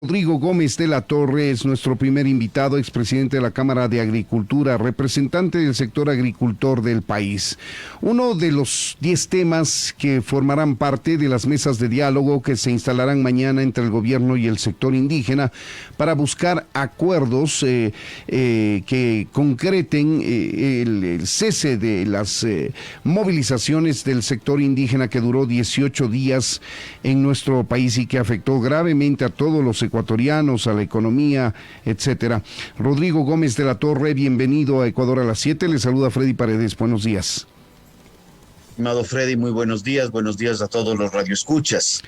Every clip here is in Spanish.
Rodrigo Gómez de la Torre es nuestro primer invitado, expresidente de la Cámara de Agricultura, representante del sector agricultor del país. Uno de los 10 temas que formarán parte de las mesas de diálogo que se instalarán mañana entre el gobierno y el sector indígena para buscar acuerdos que concreten el cese de las movilizaciones del sector indígena que duró 18 días en nuestro país y que afectó gravemente a todos los ecuatorianos, a la economía, etcétera. Rodrigo Gómez de la Torre, bienvenido a Ecuador a las 7. Le saluda Freddy Paredes. Buenos días. Estimado Freddy, muy buenos días a todos los radioescuchas.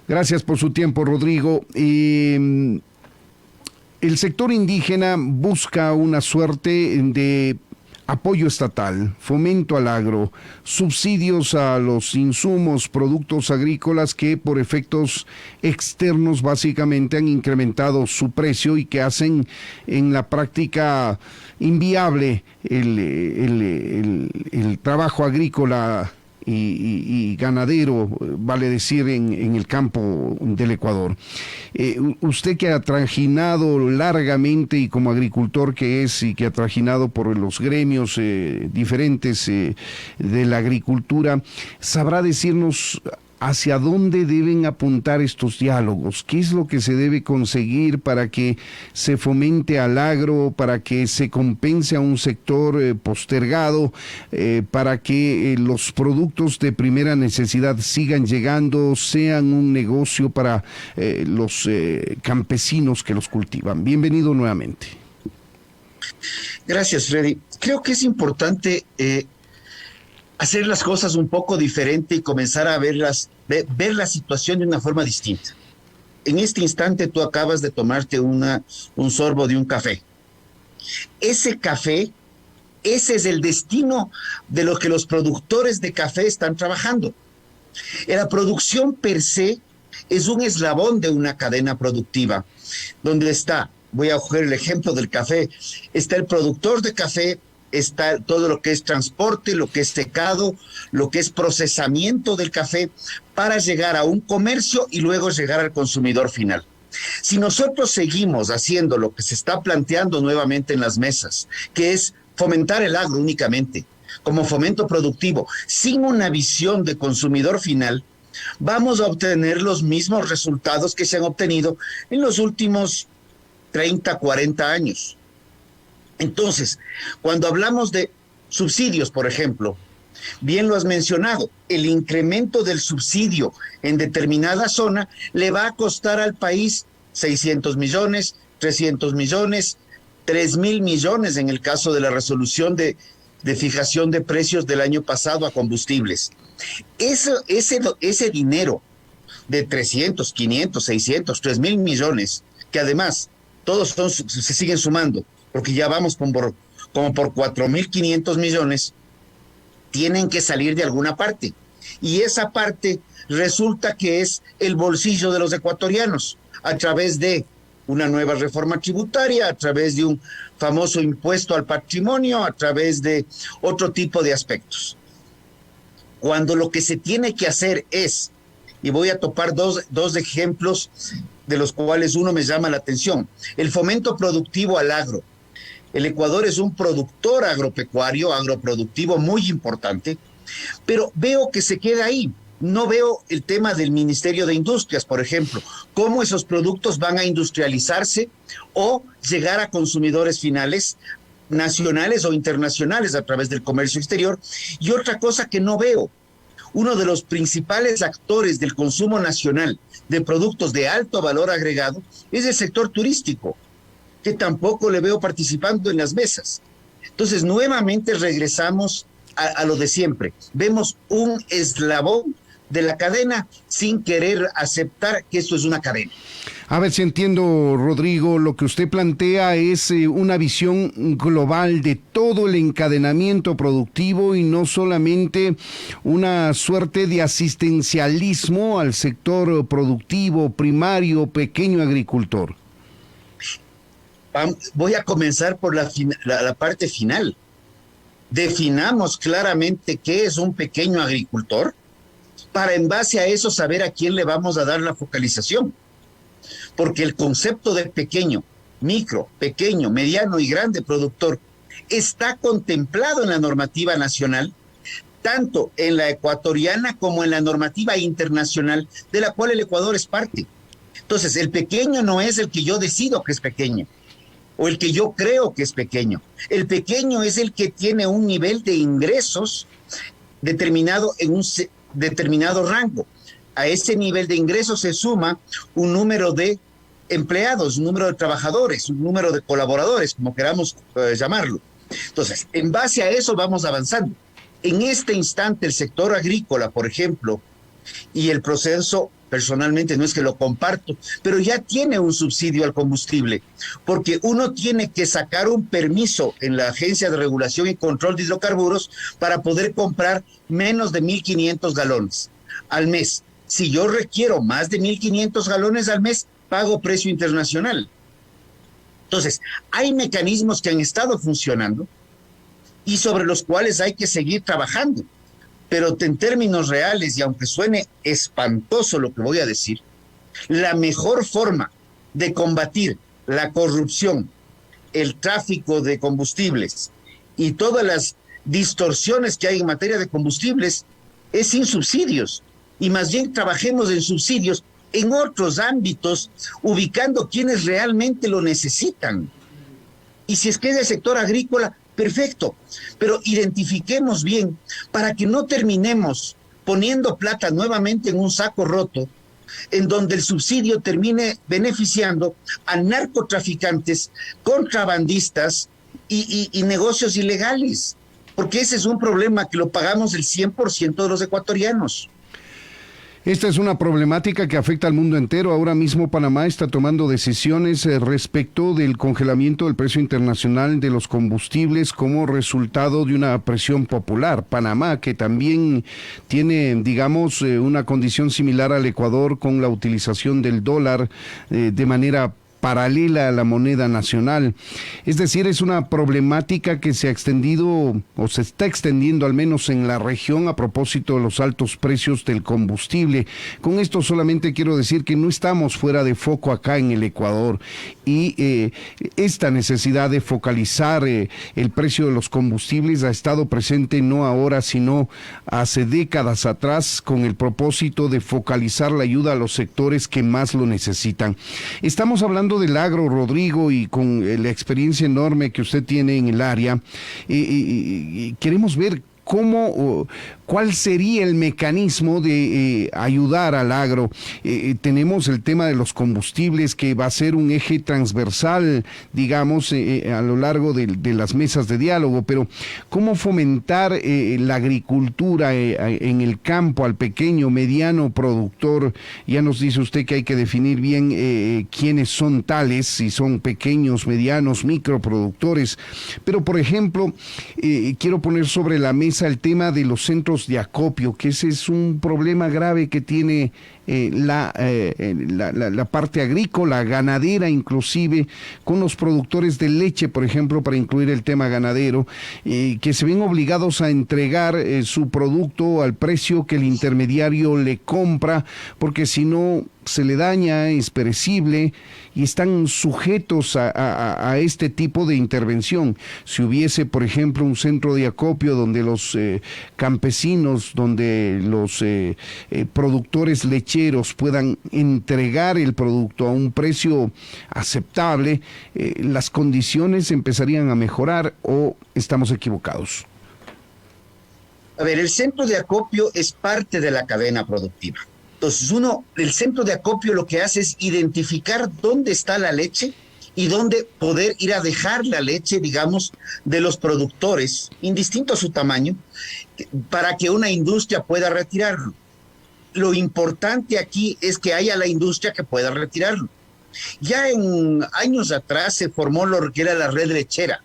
Gracias por su tiempo, Rodrigo. El sector indígena busca una suerte de apoyo estatal, fomento al agro, subsidios a los insumos, productos agrícolas que por efectos externos básicamente han incrementado su precio y que hacen en la práctica inviable el trabajo agrícola y ganadero, vale decir, en el campo del Ecuador. Usted que ha trajinado largamente y como agricultor que es y que ha trajinado por los gremios diferentes de la agricultura, sabrá decirnos hacia dónde deben apuntar estos diálogos, qué es lo que se debe conseguir para que se fomente al agro, para que se compense a un sector postergado, para que los productos de primera necesidad sigan llegando, sean un negocio para los campesinos que los cultivan. Bienvenido nuevamente. Gracias, Freddy. Creo que es importante hacer las cosas un poco diferente y comenzar a ver la situación de una forma distinta. En este instante tú acabas de tomarte un sorbo de un café. Ese café, ese es el destino de lo que los productores de café están trabajando. La producción per se es un eslabón de una cadena productiva, donde está, voy a coger el ejemplo del café, está el productor de café, está todo lo que es transporte, lo que es secado, lo que es procesamiento del café para llegar a un comercio y luego llegar al consumidor final. Si nosotros seguimos haciendo lo que se está planteando nuevamente en las mesas, que es fomentar el agro únicamente como fomento productivo, sin una visión de consumidor final, vamos a obtener los mismos resultados que se han obtenido en los últimos 30, 40 años. Entonces, cuando hablamos de subsidios, por ejemplo, bien lo has mencionado, el incremento del subsidio en determinada zona le va a costar al país 600 millones, 300 millones, 3.000 millones en el caso de la resolución de fijación de precios del año pasado a combustibles. Ese dinero de 300, 500, 600, 3.000 millones, que además todos se siguen sumando, porque ya vamos como por 4.500 millones, tienen que salir de alguna parte. Y esa parte resulta que es el bolsillo de los ecuatorianos, a través de una nueva reforma tributaria, a través de un famoso impuesto al patrimonio, a través de otro tipo de aspectos. Cuando lo que se tiene que hacer es, y voy a topar dos ejemplos de los cuales uno me llama la atención, el fomento productivo al agro. El Ecuador es un productor agropecuario, agroproductivo muy importante, pero veo que se queda ahí. No veo el tema del Ministerio de Industrias, por ejemplo, cómo esos productos van a industrializarse o llegar a consumidores finales, nacionales o internacionales a través del comercio exterior. Y otra cosa que no veo, uno de los principales actores del consumo nacional de productos de alto valor agregado es el sector turístico, que tampoco le veo participando en las mesas. Entonces, nuevamente regresamos a lo de siempre. Vemos un eslabón de la cadena sin querer aceptar que esto es una cadena. A ver si entiendo, Rodrigo, lo que usted plantea es una visión global de todo el encadenamiento productivo y no solamente una suerte de asistencialismo al sector productivo, primario, pequeño agricultor. Voy a comenzar por la parte final. Definamos claramente qué es un pequeño agricultor para en base a eso saber a quién le vamos a dar la focalización. porque el concepto de pequeño, micro, pequeño, mediano y grande productor está contemplado en la normativa nacional, tanto en la ecuatoriana como en la normativa internacional, de la cual el Ecuador es parte. Entonces, el pequeño no es el que yo decido que es pequeño, o el que yo creo que es pequeño. El pequeño es el que tiene un nivel de ingresos determinado en un determinado rango. A ese nivel de ingresos se suma un número de empleados, un número de trabajadores, un número de colaboradores, como queramos llamarlo. Entonces, en base a eso vamos avanzando. En este instante, el sector agrícola, por ejemplo, y el proceso, personalmente no es que lo comparto, pero ya tiene un subsidio al combustible, porque uno tiene que sacar un permiso en la Agencia de Regulación y Control de Hidrocarburos para poder comprar menos de 1.500 galones al mes. Si yo requiero más de 1.500 galones al mes, pago precio internacional. Entonces, hay mecanismos que han estado funcionando y sobre los cuales hay que seguir trabajando. Pero en términos reales, y aunque suene espantoso lo que voy a decir, la mejor forma de combatir la corrupción, el tráfico de combustibles y todas las distorsiones que hay en materia de combustibles es sin subsidios. Y más bien trabajemos en subsidios en otros ámbitos, ubicando quienes realmente lo necesitan. Y si es que es el sector agrícola, perfecto, pero identifiquemos bien para que no terminemos poniendo plata nuevamente en un saco roto, en donde el subsidio termine beneficiando a narcotraficantes, contrabandistas y negocios ilegales, porque ese es un problema que lo pagamos el 100% de los ecuatorianos. Esta es una problemática que afecta al mundo entero. Ahora mismo Panamá está tomando decisiones respecto del congelamiento del precio internacional de los combustibles como resultado de una presión popular. Panamá, que también tiene, digamos, una condición similar al Ecuador con la utilización del dólar de manera paralela a la moneda nacional. Es decir, es una problemática que se ha extendido o se está extendiendo al menos en la región a propósito de los altos precios del combustible. Con esto solamente quiero decir que no estamos fuera de foco acá en el Ecuador y esta necesidad de focalizar el precio de los combustibles ha estado presente no ahora sino hace décadas atrás con el propósito de focalizar la ayuda a los sectores que más lo necesitan. Estamos hablando del agro, Rodrigo, y con la experiencia enorme que usted tiene en el área, queremos ver cuál sería el mecanismo de ayudar al agro. Tenemos el tema de los combustibles que va a ser un eje transversal, digamos, a lo largo de las mesas de diálogo, pero ¿cómo fomentar la agricultura en el campo al pequeño, mediano productor? Ya nos dice usted que hay que definir bien quiénes son tales, si son pequeños, medianos, microproductores, pero por ejemplo, quiero poner sobre la mesa el tema de los centros de acopio, que ese es un problema grave que tiene la parte agrícola, ganadera inclusive, con los productores de leche, por ejemplo, para incluir el tema ganadero, que se ven obligados a entregar su producto al precio que el intermediario le compra, porque si no se le daña, es perecible y están sujetos a este tipo de intervención. Si hubiese, por ejemplo, un centro de acopio donde los campesinos, donde los productores lecheros puedan entregar el producto a un precio aceptable, las condiciones empezarían a mejorar, ¿o estamos equivocados? A ver, el centro de acopio es parte de la cadena productiva. Entonces, el centro de acopio lo que hace es identificar dónde está la leche y dónde poder ir a dejar la leche, digamos, de los productores, indistinto a su tamaño, para que una industria pueda retirarlo. Lo importante aquí es que haya la industria que pueda retirarlo. Ya en años atrás se formó lo que era la red lechera.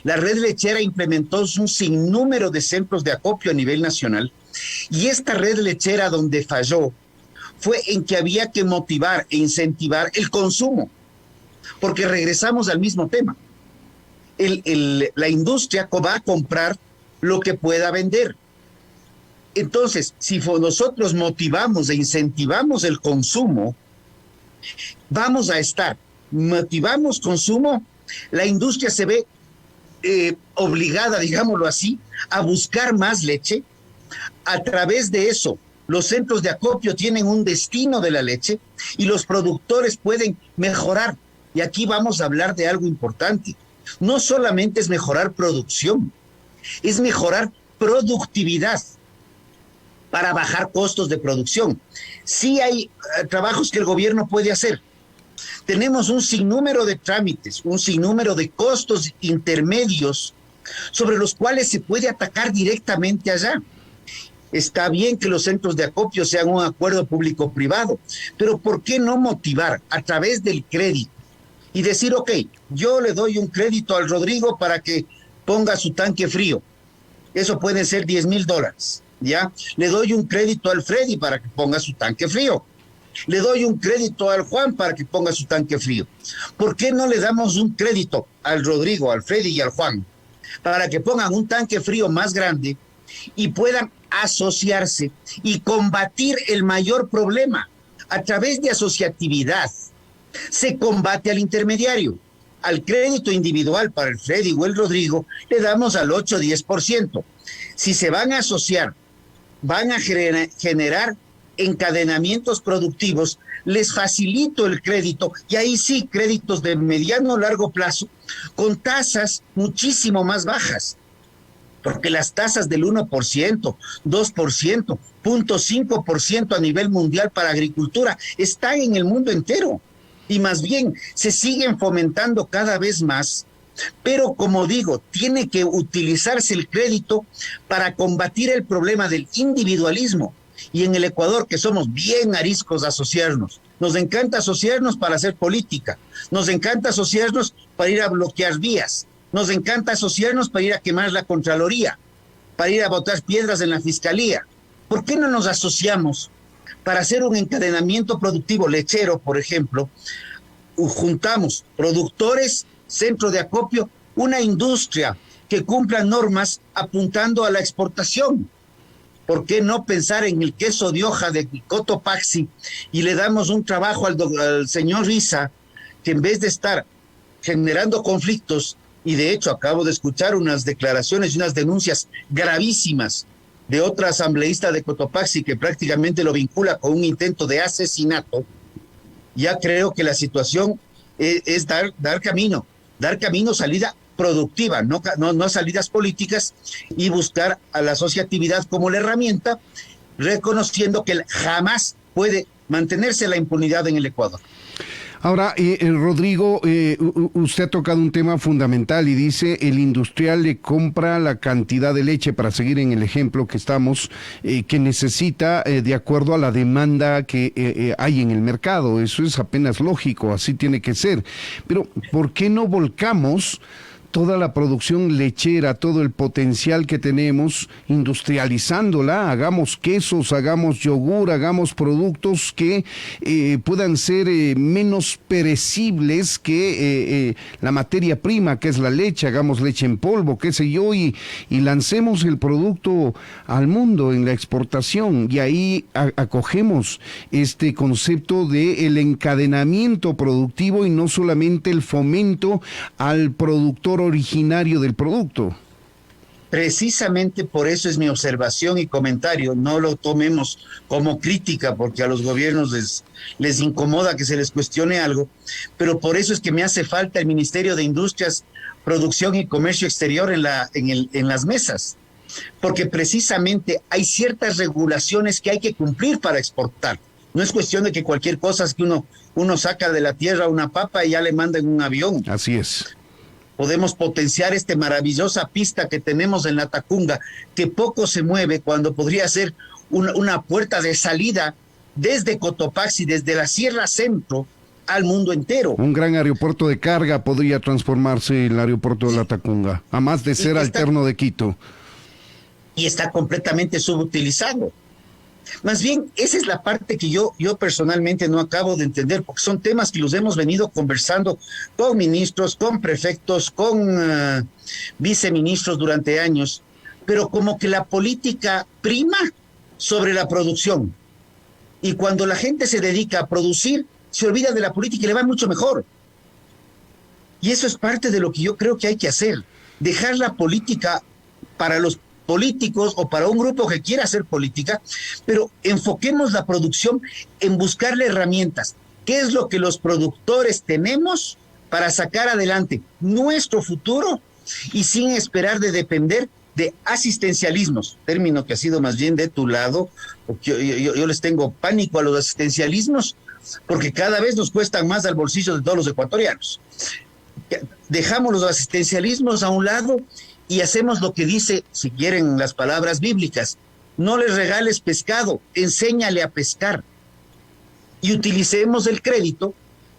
La red lechera implementó un sinnúmero de centros de acopio a nivel nacional, y esta red lechera donde falló fue en que había que motivar e incentivar el consumo, porque regresamos al mismo tema. La industria va a comprar lo que pueda vender. Entonces, si nosotros motivamos e incentivamos el consumo, Vamos a estar, motivamos consumo, la industria se ve obligada, digámoslo así, a buscar más leche. A través de eso, los centros de acopio tienen un destino de la leche y los productores pueden mejorar. Y aquí vamos a hablar de algo importante. No solamente es mejorar producción, es mejorar productividad para bajar costos de producción. Sí hay trabajos que el gobierno puede hacer. Tenemos un sinnúmero de trámites, un sinnúmero de costos intermedios sobre los cuales se puede atacar directamente allá. Está bien que los centros de acopio sean un acuerdo público-privado, pero ¿por qué no motivar a través del crédito y decir, ok, yo le doy un crédito al Rodrigo para que ponga su tanque frío? Eso puede ser $10,000, ¿ya? Le doy un crédito al Freddy para que ponga su tanque frío. Le doy un crédito al Juan para que ponga su tanque frío. ¿Por qué no le damos un crédito al Rodrigo, al Freddy y al Juan para que pongan un tanque frío más grande y puedan asociarse y combatir el mayor problema? A través de asociatividad se combate al intermediario. Al crédito individual para el Freddy o el Rodrigo le damos al 8-10%. Si se van a asociar, van a generar encadenamientos productivos, les facilito el crédito, y ahí sí, créditos de mediano o largo plazo, con tasas muchísimo más bajas, porque las tasas del 1%, 2%, 0.5% a nivel mundial para agricultura están en el mundo entero, y más bien se siguen fomentando cada vez más. Pero como digo, tiene que utilizarse el crédito para combatir el problema del individualismo. Y en el Ecuador, que somos bien ariscos a asociarnos, nos encanta asociarnos para hacer política, nos encanta asociarnos para ir a bloquear vías, nos encanta asociarnos para ir a quemar la Contraloría, para ir a botar piedras en la Fiscalía. ¿Por qué no nos asociamos para hacer un encadenamiento productivo lechero, por ejemplo? Juntamos productores, centro de acopio, una industria que cumpla normas apuntando a la exportación. ¿Por qué no pensar en el queso de hoja de Cotopaxi y le damos un trabajo al señor Riza, que en vez de estar generando conflictos, y de hecho acabo de escuchar unas declaraciones y unas denuncias gravísimas de otra asambleísta de Cotopaxi que prácticamente lo vincula con un intento de asesinato, ya creo que la situación es dar camino, salida productiva, no salidas políticas, y buscar a la asociatividad como la herramienta, reconociendo que jamás puede mantenerse la impunidad en el Ecuador. Ahora, Rodrigo, usted ha tocado un tema fundamental y dice, el industrial le compra la cantidad de leche, para seguir en el ejemplo que estamos, que necesita de acuerdo a la demanda que hay en el mercado. Eso es apenas lógico, así tiene que ser. Pero, ¿por qué no volcamos toda la producción lechera, todo el potencial que tenemos, industrializándola? Hagamos quesos, hagamos yogur, hagamos productos que puedan ser menos perecibles que la materia prima, que es la leche. Hagamos leche en polvo, qué sé yo, y lancemos el producto al mundo en la exportación, y ahí acogemos este concepto de el encadenamiento productivo y no solamente el fomento al productor originario del producto. Precisamente por eso es mi observación y comentario. No lo tomemos como crítica, porque a los gobiernos les incomoda que se les cuestione algo, pero por eso es que me hace falta el Ministerio de Industrias, Producción y Comercio Exterior en las mesas, porque precisamente hay ciertas regulaciones que hay que cumplir para exportar. No es cuestión de que cualquier cosa es que uno saca de la tierra una papa y ya le manda en un avión. Así es. Podemos potenciar esta maravillosa pista que tenemos en la Tacunga, que poco se mueve, cuando podría ser una puerta de salida desde Cotopaxi, desde la Sierra Centro, al mundo entero. Un gran aeropuerto de carga podría transformarse el aeropuerto de la Tacunga, a más de ser alterno de Quito. Y está completamente subutilizado. Más bien, esa es la parte que yo personalmente no acabo de entender, porque son temas que los hemos venido conversando con ministros, con prefectos, con viceministros durante años, pero como que la política prima sobre la producción. Y cuando la gente se dedica a producir, se olvida de la política y le va mucho mejor. Y eso es parte de lo que yo creo que hay que hacer, dejar la política para los políticos o para un grupo que quiera hacer política, pero enfoquemos la producción en buscarle herramientas. ¿Qué es lo que los productores tenemos para sacar adelante nuestro futuro y sin esperar de depender de asistencialismos? Término que ha sido más bien de tu lado, porque yo les tengo pánico a los asistencialismos, porque cada vez nos cuestan más al bolsillo de todos los ecuatorianos. Dejamos los asistencialismos a un lado y hacemos lo que dice, si quieren las palabras bíblicas: no les regales pescado, enséñale a pescar. Y utilicemos el crédito,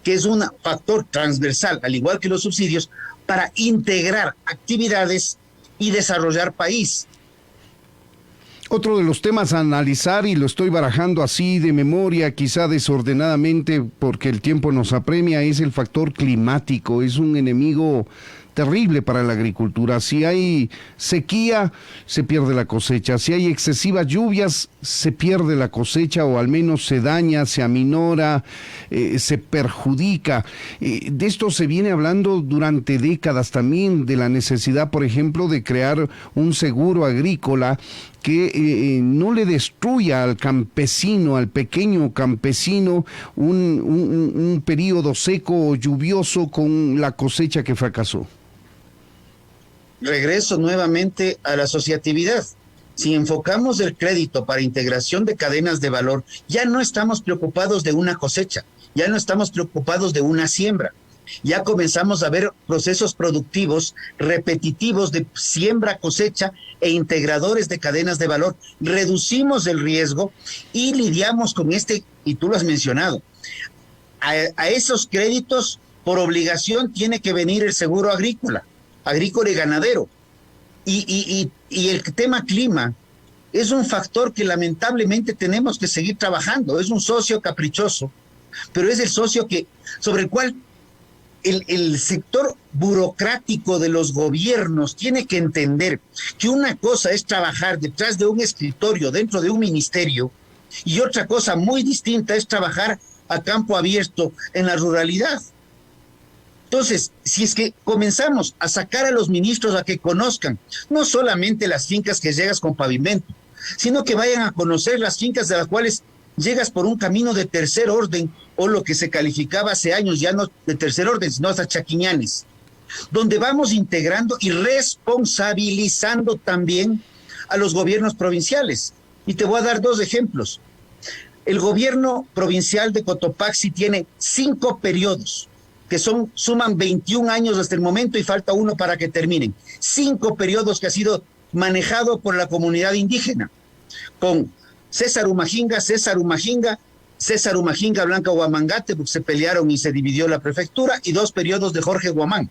que es un factor transversal, al igual que los subsidios, para integrar actividades y desarrollar país. Otro de los temas a analizar, y lo estoy barajando así de memoria, quizá desordenadamente porque el tiempo nos apremia, es el factor climático. Es un enemigo terrible para la agricultura. Si hay sequía, se pierde la cosecha. Si hay excesivas lluvias, se pierde la cosecha, o al menos se daña, se aminora, se perjudica. De esto se viene hablando durante décadas también, de la necesidad, por ejemplo, de crear un seguro agrícola que no le destruya al campesino, al pequeño campesino, un periodo seco o lluvioso con la cosecha que fracasó. Regreso nuevamente a la asociatividad. Si enfocamos el crédito para integración de cadenas de valor, ya no estamos preocupados de una cosecha, ya no estamos preocupados de una siembra. Ya comenzamos a ver procesos productivos repetitivos de siembra, cosecha e integradores de cadenas de valor. Reducimos el riesgo y lidiamos con y tú lo has mencionado, a esos créditos por obligación tiene que venir el seguro agrícola y ganadero. Y el tema clima es un factor que lamentablemente tenemos que seguir trabajando. Es un socio caprichoso, pero es el socio sobre el cual el sector burocrático de los gobiernos tiene que entender que una cosa es trabajar detrás de un escritorio dentro de un ministerio y otra cosa muy distinta es trabajar a campo abierto en la ruralidad. Entonces, si es que comenzamos a sacar a los ministros a que conozcan no solamente las fincas que llegas con pavimento, sino que vayan a conocer las fincas de las cuales llegas por un camino de tercer orden, o lo que se calificaba hace años ya no de tercer orden, sino hasta chaquiñanes, donde vamos integrando y responsabilizando también a los gobiernos provinciales. Y te voy a dar 2 ejemplos. El gobierno provincial de Cotopaxi tiene 5 periodos, que suman 21 años hasta el momento y falta uno para que terminen. 5 periodos que ha sido manejado por la comunidad indígena, con César Humajinga, Blanca Huamangate, porque se pelearon y se dividió la prefectura, y 2 periodos de Jorge Guamán.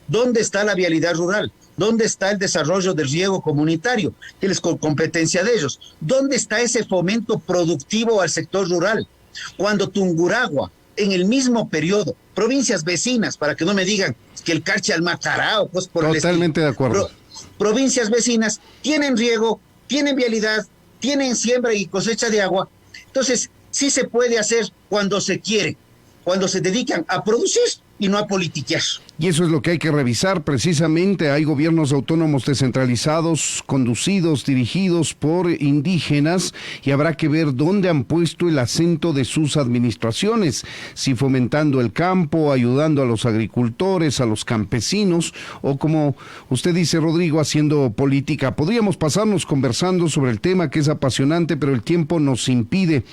¿Dónde está la vialidad rural? ¿Dónde está el desarrollo del riego comunitario, que es competencia de ellos? ¿Dónde está ese fomento productivo al sector rural? Cuando Tungurahua, en el mismo periodo, provincias vecinas, para que no me digan que el Carchi al Macará o cosas por el estilo. Totalmente de acuerdo. Provincias vecinas tienen riego, tienen vialidad, tienen siembra y cosecha de agua. Entonces, sí se puede hacer cuando se quiere, cuando se dedican a producir y no a politiquear. Y eso es lo que hay que revisar precisamente. Hay gobiernos autónomos descentralizados, conducidos, dirigidos por indígenas, y habrá que ver dónde han puesto el acento de sus administraciones, si fomentando el campo, ayudando a los agricultores, a los campesinos, o como usted dice, Rodrigo, haciendo política. Podríamos pasarnos conversando sobre el tema, que es apasionante, pero el tiempo nos impide.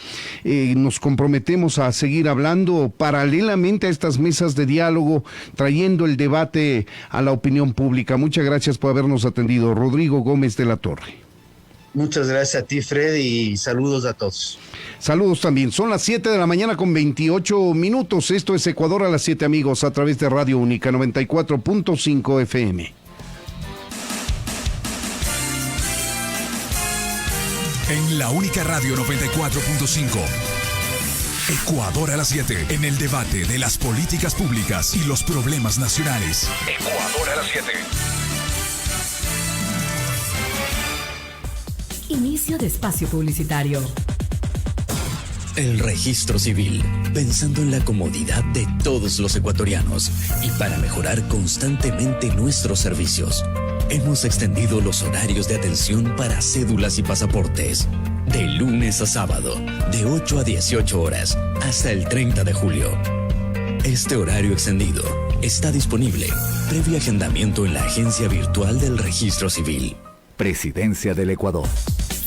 Nos comprometemos a seguir hablando paralelamente a estas mesas de diálogo, trayendo el debate a la opinión pública. Muchas gracias por habernos atendido. Rodrigo Gómez de la Torre. Muchas gracias a ti, Fred, y saludos a todos. Saludos también. Son las 7 de la mañana con 28 minutos. Esto es Ecuador a las 7, amigos, a través de Radio Única 94.5 FM. En la Única Radio 94.5. Ecuador a las 7, en el debate de las políticas públicas y los problemas nacionales. Ecuador a las 7. Inicio de espacio publicitario. El registro civil, pensando en la comodidad de todos los ecuatorianos y para mejorar constantemente nuestros servicios. Hemos extendido los horarios de atención para cédulas y pasaportes, de lunes a sábado, de 8 a 18 horas, hasta el 30 de julio. Este horario extendido está disponible previo agendamiento en la agencia virtual del Registro Civil. Presidencia del Ecuador.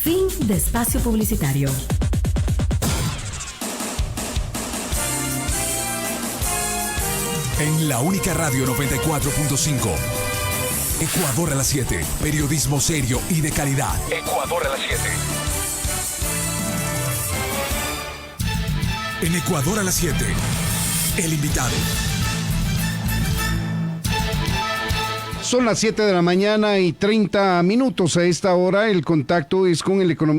Fin de espacio publicitario. En la única radio 94.5. Ecuador a las 7. Periodismo serio y de calidad. Ecuador a las 7. En Ecuador a las 7. El invitado. Son las 7 de la mañana y 30 minutos a esta hora. El contacto es con el economista